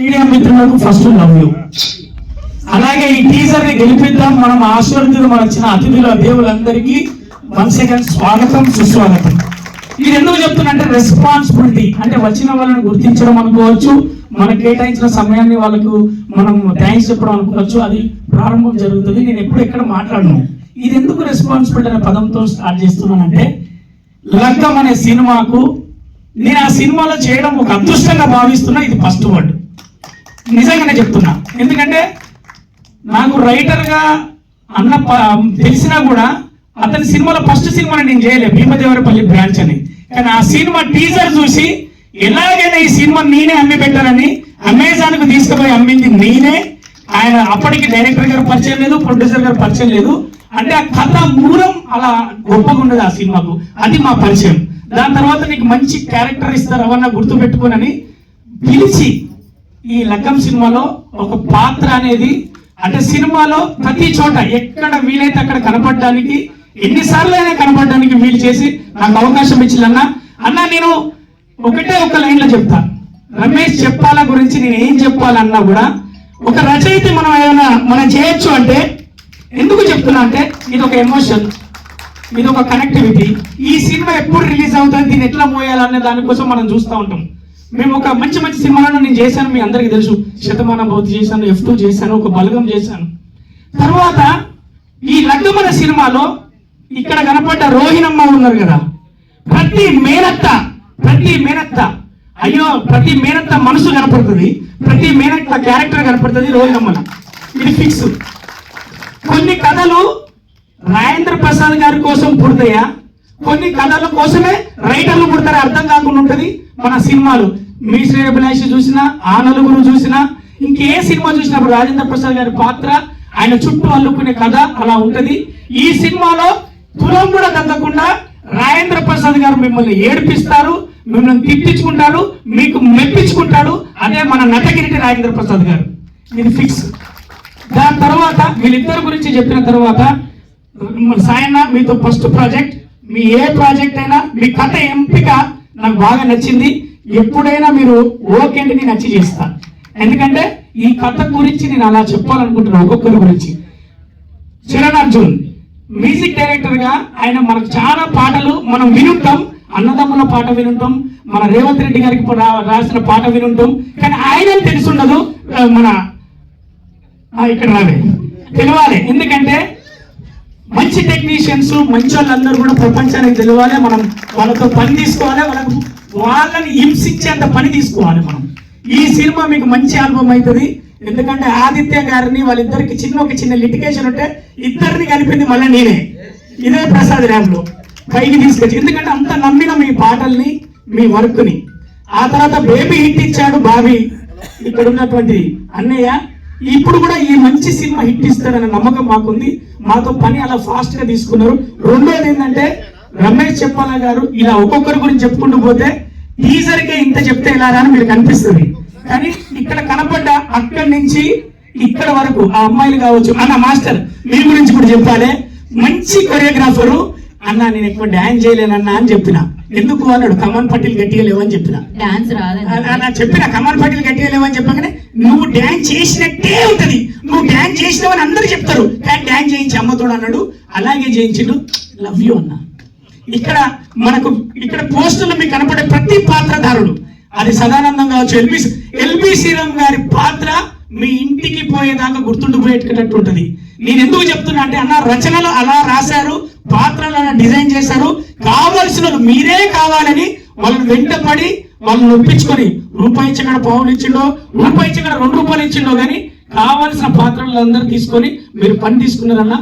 Media మిత్రులకు first love you. అలాగే ఈ టీజర్ ని గెలిపిద్దాం. మనం ఆశీర్వదించిన మన వచ్చిన అతిథుల దేవులందరికీ వన్స్ అగైన్ స్వాగతం, సుస్వాగతం. ఇది ఎందుకు చెప్తున్నంటే రెస్పాన్సిబిలిటీ అంటే వచ్చిన వాళ్ళని గుర్తించడం అనుకోవచ్చు, మనకు కేటాయించిన సమయాన్ని వాళ్ళకు మనం థ్యాంక్స్ చెప్పడం అనుకోవచ్చు. అది ప్రారంభం జరుగుతుంది. నేను ఎప్పుడు ఎక్కడ మాట్లాడను. ఇది ఎందుకు రెస్పాన్సిబిలిటీ అనే పదంతో స్టార్ట్ చేస్తున్నానంటే, లగ్గం అనే సినిమాకు నేను ఆ సినిమాలో చేయడం ఒక అదృష్టంగా భావిస్తున్నా. ఇది ఫస్ట్ వర్డ్, నిజంగానే చెప్తున్నా. ఎందుకంటే నాకు రైటర్గా అన్న తెలిసినా కూడా అతని సినిమాలో ఫస్ట్ సినిమాని నేను చేయలేదు, భీమదేవరపల్లి బ్రాంచ్ అని. కానీ ఆ సినిమా టీజర్ చూసి ఎలాగైనా ఈ సినిమా నేనే అమ్మి పెట్టానని అమెజాన్కు తీసుకుపోయి అమ్మింది నేనే. ఆయన అప్పటికి డైరెక్టర్ గారు పరిచయం లేదు, ప్రొడ్యూసర్ గారు పరిచయం లేదు. అంటే ఆ కథ మూలం అలా గొప్పగా ఉండదు ఆ సినిమాకు, అది మా పరిచయం. దాని తర్వాత నీకు మంచి క్యారెక్టర్ ఇస్తారు అవన్నీ గుర్తు పెట్టుకోనని పిలిచి ఈ లగ్గం సినిమాలో ఒక పాత్ర అనేది అంటే సినిమాలో ప్రతి చోట ఎక్కడ వీలైతే అక్కడ కనపడడానికి, ఎన్నిసార్లు అయినా కనపడడానికి వీలు చేసి నాకు అవకాశం ఇచ్చిందన్నా. అన్నా నేను ఒకటే ఒక లైన్లో చెప్తా, రమేష్ చెప్పాల గురించి నేను ఏం చెప్పాలన్నా కూడా ఒక రచయిత మనం చేయొచ్చు అంటే ఎందుకు చెప్తున్నా అంటే ఇది ఒక ఎమోషన్, ఇది ఒక కనెక్టివిటీ. ఈ సినిమా ఎప్పుడు రిలీజ్ అవుతుంది, దీన్ని ఎట్లా మోయాలనే దానికోసం మనం చూస్తూ ఉంటాం. మేము ఒక మంచి మంచి సినిమాలను నేను చేశాను, మీ అందరికీ తెలుసు. శతమానం భౌతి చేశాను, F2 చేశాను, ఒక బలగం చేశాను. తర్వాత ఈ లగ్గం అనే సినిమాలో ఇక్కడ కనపడ్డ రోహిణమ్మ ఉన్నారు కదా, ప్రతి మేనత్త అయ్యో ప్రతి మేనత్త మనసు కనపడుతుంది, ప్రతి మేనత్త క్యారెక్టర్ కనపడుతుంది రోహిణమ్మలో. ఇది ఫిక్స్. కొన్ని కథలు రాజేంద్ర ప్రసాద్ గారి కోసం పుడతాయా, కొన్ని కథల కోసమే రైటర్లు పుడతారా అర్థం కాకుండా ఉంటది. మన సినిమాలు మీ శ్రేయభిలాషి చూసినా, ఆ నలుగురు చూసినా, ఇంకే సినిమా చూసినప్పుడు రాజేంద్ర ప్రసాద్ గారి పాత్ర, ఆయన చుట్టూ అల్లుకునే కథ అలా ఉంటది. ఈ సినిమాలో తులం కూడా తగ్గకుండా రాజేంద్ర ప్రసాద్ గారు మిమ్మల్ని ఏడిపిస్తారు, మిమ్మల్ని తిట్టించుకుంటారు, మీకు మెప్పించుకుంటాడు. అదే మన నటగిరి రాజేంద్ర ప్రసాద్ గారు, ఇది ఫిక్స్. దాని తర్వాత వీళ్ళిద్దరి గురించి చెప్పిన తర్వాత సాయన్న మీతో ఫస్ట్ ప్రాజెక్ట్, మీ ఏ ప్రాజెక్ట్ అయినా మీ కథ ఎంపిక నాకు బాగా నచ్చింది. ఎప్పుడైనా మీరు ఓకే అంటే నేను నచ్చి చేస్తాను. ఎందుకంటే ఈ కథ గురించి నేను అలా చెప్పాలనుకుంటున్నాను. ఒక్కొక్కరి గురించి చరణ్ అర్జున్ మ్యూజిక్ డైరెక్టర్ గా ఆయన మనకు చాలా పాటలు మనం వినుంటాం, అన్నదమ్ముల పాట వినుంటాం, మన రేవంత్ రెడ్డి గారికి రాసిన పాట వినుంటాం. కానీ ఆయన తెలిసి ఉండదు, మన ఇక్కడ రావే తెలియాలి. ఎందుకంటే మంచి టెక్నీషియన్స్, మంచి వాళ్ళందరూ కూడా ప్రపంచానికి తెలియాలి. మనం వాళ్ళతో పని తీసుకోవాలి, వాళ్ళని హింసించేంత పని తీసుకోవాలి మనం. ఈ సినిమా మీకు మంచి ఆల్బమ్ అవుతుంది. ఎందుకంటే ఆదిత్య గారిని వాళ్ళిద్దరికి ఒక చిన్న లిటిగేషన్ ఉంటే ఇద్దరిని కలిపింది మళ్ళీ నేనే, ఇదే ప్రసాద్ ర్యామ్ లో పైకి తీసుకొచ్చి. ఎందుకంటే అంత నమ్మిన మీ పాటల్ని, మీ వర్క్ ని. ఆ తర్వాత బేబీ హిట్ ఇచ్చాడు బాబీ, ఇక్కడ ఉన్నటువంటి అన్నయ్య. ఇప్పుడు కూడా ఈ మంచి సినిమా హిట్ ఇస్తారనే నమ్మకం మాకుంది. మాతో పని అలా ఫాస్ట్ గా తీసుకున్నారు. రెండోది ఏంటంటే రమేష్ చెప్పాల గారు ఇలా ఒక్కొక్కరి గురించి చెప్పుకుంటూ పోతే టీజర్ కే ఇంత చెప్తే ఎలా అని మీరు కనిపిస్తుంది. కానీ ఇక్కడ కనపడ్డ అక్కడి నుంచి ఇక్కడ వరకు ఆ అమ్మాయిలు కావచ్చు. అన్న మాస్టర్ మీ గురించి కూడా చెప్పాలి, మంచి కొరియోగ్రాఫరు అన్న. నేను ఎక్కువ డాన్స్ చేయలేనన్నా అని చెప్పిన. ఎందుకు అన్నాడు, కమాన్ పట్టీలు గట్టిగా లేవని చెప్పిన. డాన్స్ రాదని చెప్పిన, కమాన్ పట్టీలు గట్టిగా లేవని చెప్పగానే నువ్వు డాన్స్ చేసినట్టే ఉంటది, నువ్వు డాన్స్ చేసినావని అందరూ చెప్తారు, కానీ డాన్స్ చేయించి అమ్మతోడు అన్నాడు. అలాగే చేయించిండు. లవ్ యూ అన్న. ఇక్కడ పోస్టుల్లో మీకు కనపడే ప్రతి పాత్రధారుడు, అది సదానందం కావచ్చు, ఎల్బి శ్రీరామ్ గారి పాత్ర మీ ఇంటికి పోయేదాకా గుర్తుండిపోయేటట్టు ఉంటది. నేను ఎందుకు చెప్తున్నా అంటే అన్న రచనలు అలా రాశారు, పాత్రలు అలా డిజైన్ చేశారు. కావలసిన మీరే కావాలని వాళ్ళని వెంటపడి వాళ్ళని ఒప్పించుకొని రూపాయి ఇచ్చగడ పావులు ఇచ్చిండో, రూపాయి ఇచ్చగడ 2 రూపాయలు ఇచ్చిండో, కానీ కావలసిన పాత్రలు అందరూ తీసుకొని మీరు పని తీసుకున్నారన్న.